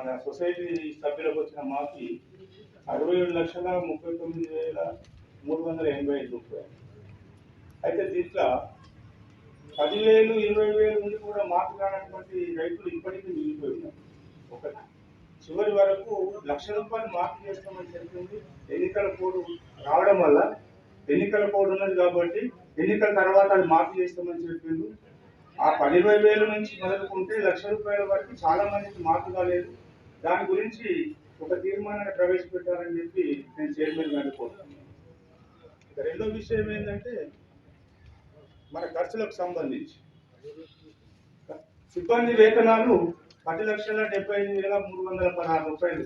మన సొసైటీ సభ్యులకు వచ్చిన మాకి 67,39,385 రూపాయలు. అయితే దీంట్లో 10,000, 20,000 నుండి కూడా మాకు కానటువంటి రైతులు ఇప్పటికీ మిగిలిపోయి ఉన్నారు. ఒకటి చివరి వరకు ₹1,00,000 మార్పు చేస్తామని చెప్పింది. ఎన్నికల కోడ్ రావడం వల్ల ఎన్నికల కోడ్ ఉన్నది కాబట్టి ఎన్నికల తర్వాత అది మార్పు చేస్తామని చెప్పింది. ఆ 10,000 నుంచి మొదలుకుంటే ₹1,00,000 వరకు చాలా మందికి మార్పు కాలేదు. దాని గురించి ఒక తీర్మానాన్ని ప్రవేశపెట్టాలని చెప్పి నేను చైర్మన్ గారిని కోరుతున్నాను. రెండో విషయం ఏంటంటే మన ఖర్చులకు సంబంధించి సిబ్బంది వేతనాలు 10,78,316 రూపాయలు.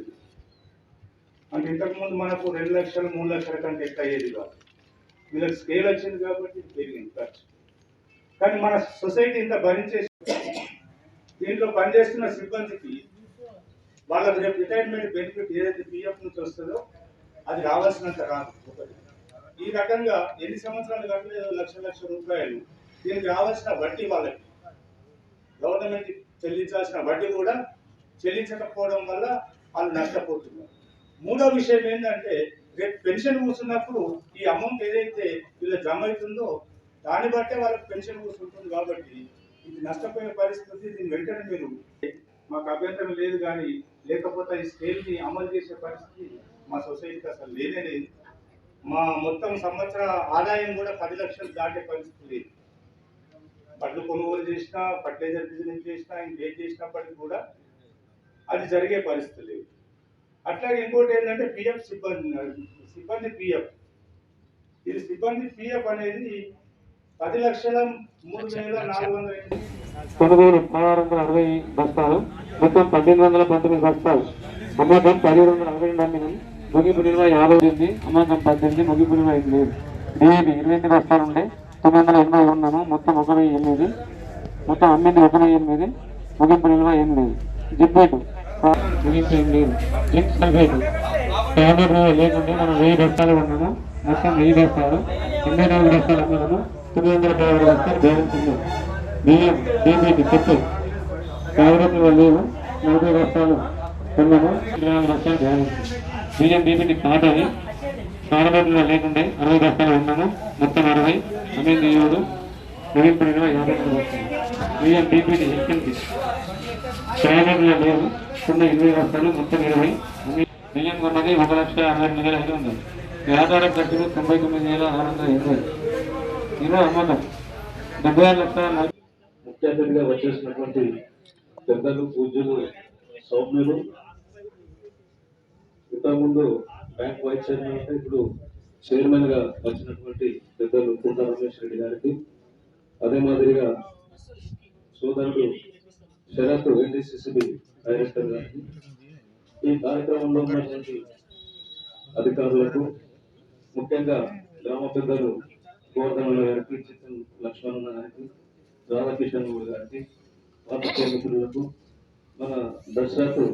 అంటే ఇంతకుముందు మనకు 2 లక్షలు 3 లక్షల కంటే ఎక్కువ అయ్యేది కాదు. వీళ్ళకి స్కేల్ వచ్చింది కాబట్టి పెరిగింది ఖర్చు. కానీ మన సొసైటీ ఇంత భరించే దీంట్లో పనిచేస్తున్న సిబ్బందికి వాళ్ళకి రేపు రిటైర్మెంట్ బెనిఫిట్ ఏదైతే పిఎఫ్ నుంచి వస్తుందో అది రావాల్సినంత రాదు. ఒకటి ఈ రకంగా ఎన్ని సంవత్సరాలు కట్టలేదు లక్ష రూపాయలు. దీనికి రావాల్సిన వడ్డీ వాళ్ళకి గవర్నమెంట్ చెల్లించాల్సిన వడ్డీ కూడా చెల్లించకపోవడం వల్ల వాళ్ళు నష్టపోతున్నారు. మూడో విషయం ఏంటంటే రేపు పెన్షన్ కూర్చున్నప్పుడు ఈ అమౌంట్ ఏదైతే వీళ్ళ జమ అవుతుందో దాన్ని బట్టే వాళ్ళకి పెన్షన్ కూర్చుంటుంది. కాబట్టి ఇది నష్టపోయే పరిస్థితి. దీన్ని వెంటనే మీరు మాకు అభ్యంతరం లేదు, కానీ లేకపోతే ఈ స్కేల్ని అమలు చేసే పరిస్థితి మా సొసైటీకి అసలు లేనే లేదు. మా మొత్తం సంవత్సర ఆదాయం కూడా 10 లక్షలు దాటే పరిస్థితి లేదు. బడ్లు కొనుగోలు చేసినా, ఫర్టిలైజర్ బిజినెస్ చేసినా, ఇంకేం చేసినప్పటికీ కూడా అది జరిగే పరిస్థితి లేదు. అట్లాగే ఇంకోటి ఏంటంటే పిఎఫ్ సిబ్బంది పిఎఫ్. ఇది సిబ్బంది పిఎఫ్ అనేది 10,03,408 కొనుగోలు 1660 బస్తాలు, మొత్తం 1819 బస్తాలు, అమ్మకం 1762 అమ్మినం, ముగింపు నిల్వ 58, అమ్మకం 18, ముగింపు నిల్వ 8. డిఏబి 28 బస్తాలు ఉండే 980 ఉన్నాము, మొత్తం 1,008, మొత్తం అమ్మింది 1,008, ముగింపు నిల్వ 8. జిబ్బేటు ముగింపు 8. లింక్ సల్ఫేట్ టాబ్లెట్ లేకుంటే మనం 1000 బస్తాలు ఉన్నాము, మొత్తం 1000 బస్తాలు, 84 బస్తాలు అమ్మినాము, 950 బస్తాలు బ్యాలెన్స్ ఉన్నాయి. బియ్యం డీబీటీ చెప్పు టాబ్లెట్లు లేవు, 40 బస్తాలు ఉన్నాము, 20 బస్తాలు బ్యాలెన్స్. బియ్యం డీబీటీ కాటది టాబ్లెట్లు లేకుంటే 60 బస్తాలు ఉన్నాము, మొత్తం 60, అమ్మింది 7, ముగింపు నిల్వ 52 బస్తాలు. బియ్యం డీబీటీ హెచ్ఎంకి టాబ్లెట్లు లేవు, 20 బస్తాలు, మొత్తం 20, బియ్యం కొన్నది 1,62,500. వ్యాపార ఖర్చులు 99,680. ఇరవై అమ్మకం 76 లక్షల. ముఖ్య అతిథిగా వచ్చేసినటువంటి పెద్దలు, పూజ్యులు, సౌమ్యులు, ఇంతకుముందు బ్యాంక్ వైస్ చైర్మన్ అంటే ఇప్పుడు చైర్మన్ గా వచ్చినటువంటి పెద్దలు కుంట రమేష్ రెడ్డి గారికి, అదే మాదిరిగా సోదరుడు శరత్ ఎన్డీసీసీబీ డైరెక్టర్ గారికి, ఈ కార్యక్రమంలో ఉన్నటువంటి అధికారులకు, ముఖ్యంగా గ్రామ పెద్దలు గోవర్ధన గారికి, చిత్తూరు లక్ష్మణ గారికి, రాధాకిషన్ గారికి, పాత్రికేయ మిత్రులకు, మన దశరథ్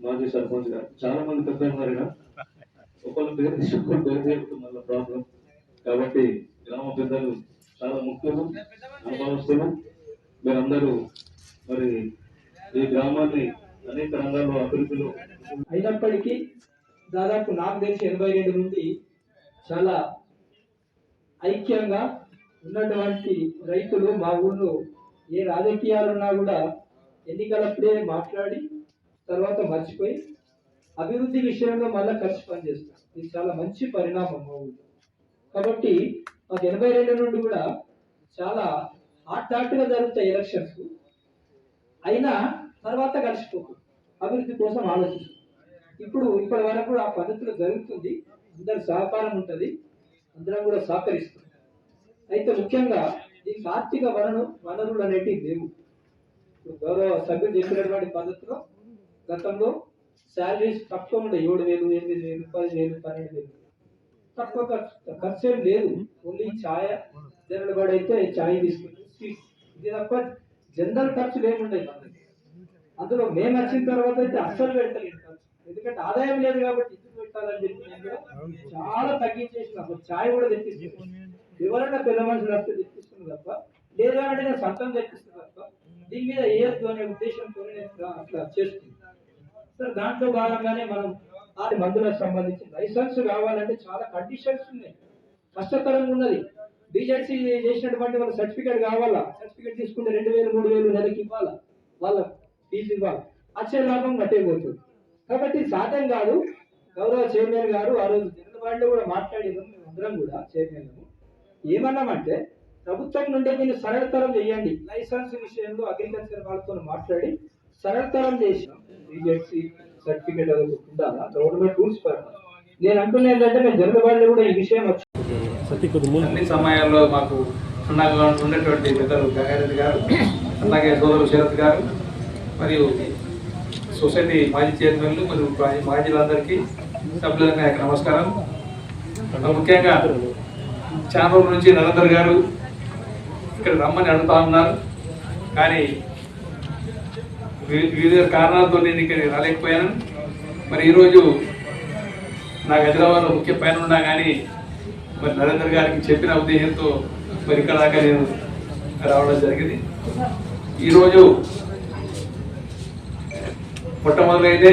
మాజీ సర్పంచ్ గారికి, చాలా మంది పెద్దలు ఉన్నారుగా, ఒకళ్ళు పేరు తీసుకుని పేరు చెప్తున్న ప్రాబ్లం. కాబట్టి గ్రామ పెద్దలు చాలా ముఖ్యము, అనుభవస్తులు. మీరందరూ మరి ఈ గ్రామాన్ని అనేక రంగాల్లో అభివృద్ధిలో అయినప్పటికీ దాదాపు నాకు తెలిసి 82 నుండి చాలా ఐక్యంగా ఉన్నటువంటి రైతులు మా ఊళ్ళో ఏ రాజకీయాలున్నా కూడా ఎన్నికలప్పుడే మాట్లాడి తర్వాత మర్చిపోయి అభివృద్ధి విషయంలో మళ్ళీ కలిసి పనిచేస్తారు. ఇది చాలా మంచి పరిణామం మా ఊళ్ళో. కాబట్టి మాకు 82 నుండి కూడా చాలా హాట్గా జరుగుతాయి ఎలక్షన్స్, అయినా తర్వాత కలిసిపోతుంది, అభివృద్ధి కోసం ఆలోచిస్తుంది. ఇప్పటి వరకు ఆ పద్ధతిలో జరుగుతుంది. అందరి సహకారం ఉంటుంది, అందరం కూడా సహకరిస్తుంది. అయితే ముఖ్యంగా దీనికి ఆర్థిక వనరులు అనేటివి లేవు. ఇప్పుడు గౌరవ సభ్యులు చెప్పినటువంటి పద్ధతిలో గతంలో శాలరీస్ తక్కువ ఉండే 7,000, 8,000, 10,000, 12,000 తక్కువ ఖర్చు ఏం లేదు. ఓన్లీ ఛాయ్ జనరల్ బడి అయితే ఛాయ్ బిస్కెట్ స్వీట్స్, ఇది తప్ప జనరల్ ఖర్చులు ఏముండవు మనకి. అందులో మేము వచ్చిన తర్వాత అయితే అస్సలు పెడతలేదు ఖర్చు, ఎందుకంటే ఆదాయం లేదు కాబట్టి ఎందుకు పెట్టాలని చెప్పి నేను కూడా చాలా తగ్గించేసిన. అసలు ఛాయ్ కూడా తెప్పిస్తున్నాను, ఎవరైనా పెద్ద మనుషులు వస్తే తెప్పిస్తుంది తప్ప, లేదా అంటే నేను సొంతం తెప్పిస్తుంది తప్ప దీని మీద వేయద్దు అనే ఉద్దేశంతో నేను అట్లా చేస్తుంది. సార్ దాంట్లో భాగంగానే మనం ఆ మందులకు సంబంధించి లైసెన్స్ కావాలంటే చాలా కండిషన్స్ ఉన్నాయి, కష్టతరంగా ఉన్నది. బీజెడ్సీ చేసినటువంటి వాళ్ళ సర్టిఫికేట్ కావాలా, సర్టిఫికేట్ తీసుకుంటే 2000 3000 నెలకి ఇవ్వాలా, వాళ్ళ ఫీజు ఇవ్వాలి, వచ్చే లాభం కట్టేపోతుంది. కాబట్టి సాధ్యం కాదు. గౌరవ చైర్మన్ గారు ఆ రోజు జనరల్ బాడీలో కూడా మాట్లాడేదాం, మేము అందరం కూడా చైర్మన్ ఏమన్నామంటే ప్రభుత్వం నుండి దీన్ని సరళతరం చేయండి, లైసెన్స్ విషయంలో అగ్రికల్చర్ వాళ్ళతో మాట్లాడి సరళతరం చేసినాం. బీజెడ్సీ సర్టిఫికేట్ ఉండాలా, గవర్నమెంట్ రూల్స్ ప్రకారం. నేను అంటున్నా ఏంటంటే మేము జనరల్ బాడీలో కూడా ఈ విషయం అన్ని సమయాల్లో మాకు అండగా ఉన్నటువంటి పెద్దలు గంగారెడ్డి గారు, అలాగే సోదరులు శరత్ గారు, మరియు సొసైటీ మాజీ చైర్మన్లు మరియు మాజీలందరికీ సభ్యులందరికీ నమస్కారం. ముఖ్యంగా చాలా రోజుల నుంచి నరేందర్ గారు ఇక్కడ రమ్మని అడుగుతా ఉన్నారు, కానీ వివిధ కారణాలతో నేను ఇక్కడ రాలేకపోయాను. మరి ఈరోజు నాకు హైదరాబాద్లో ముఖ్య పైన ఉన్నా కానీ మరి నరేందర్ గారికి చెప్పిన ఉద్దేశంతో మరి ఇక్కడ దాకా నేను రావడం జరిగింది. ఈరోజు మొట్టమొదలైతే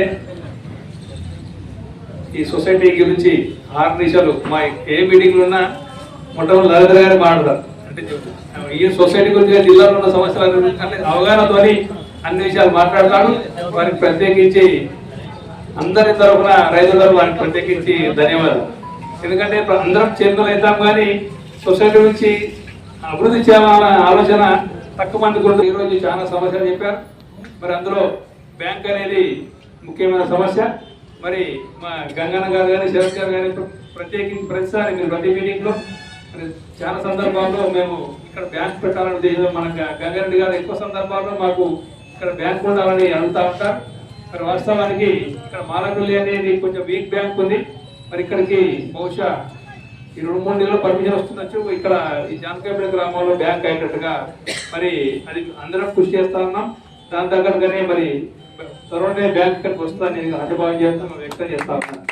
ఈ సొసైటీ గురించి 6 నిమిషాలు మా ఏ మీటింగ్లు ఉన్నా మొట్టమొదటి నరేంద్ర గారు మాట్లాడతారు. అంటే ఈ సొసైటీ గురించి జిల్లాలో ఉన్న సమస్యల గురించి అంటే అవగాహనతో అన్ని విషయాలు మాట్లాడతాడు. వారికి ప్రత్యేకించి అందరి తరఫున రైతుల వారికి ప్రత్యేకించి ధన్యవాదాలు. ఎందుకంటే అందరం చైర్మన్ అవుతాం కానీ సొసైటీ నుంచి అభివృద్ధి చేయాలన్న ఆలోచన తక్కువ మందికి ఉంటుంది. ఈరోజు చాలా సమస్యలు చెప్పారు. మరి అందులో బ్యాంక్ అనేది ముఖ్యమైన సమస్య. మరి మా గంగన్న గారు కానీ శరత్ గారు కానీ ప్రత్యేకించి ప్రతిసారి మీరు ప్రతి మీటింగ్లో మరి చాలా సందర్భాల్లో మేము ఇక్కడ బ్యాంక్ పెట్టాలని ఉద్దేశం, మన గంగారెడ్డి గారు ఎక్కువ సందర్భాల్లో మాకు ఇక్కడ బ్యాంక్ ఉండాలని అడుగుతూ ఉంటారు. మరి వాస్తవానికి ఇక్కడ మాలపల్లి అనేది కొంచెం వీక్ బ్యాంక్ ఉంది. మరి ఇక్కడికి బహుశా ఈ 2-3 నెలల్లో పర్మిషన్ వస్తుండొచ్చు. ఇక్కడ ఈ జానకాపేట గ్రామంలో బ్యాంక్ అయ్యేటట్టుగా మరి అది అందరం కృషి చేస్తా ఉన్నాం. దాని దగ్గరగానే మరి త్వరలోనే బ్యాంక్ ఇక్కడికి వస్తుందని నేను అంచభావం చేస్తాను, వ్యక్తం చేస్తా ఉన్నాను.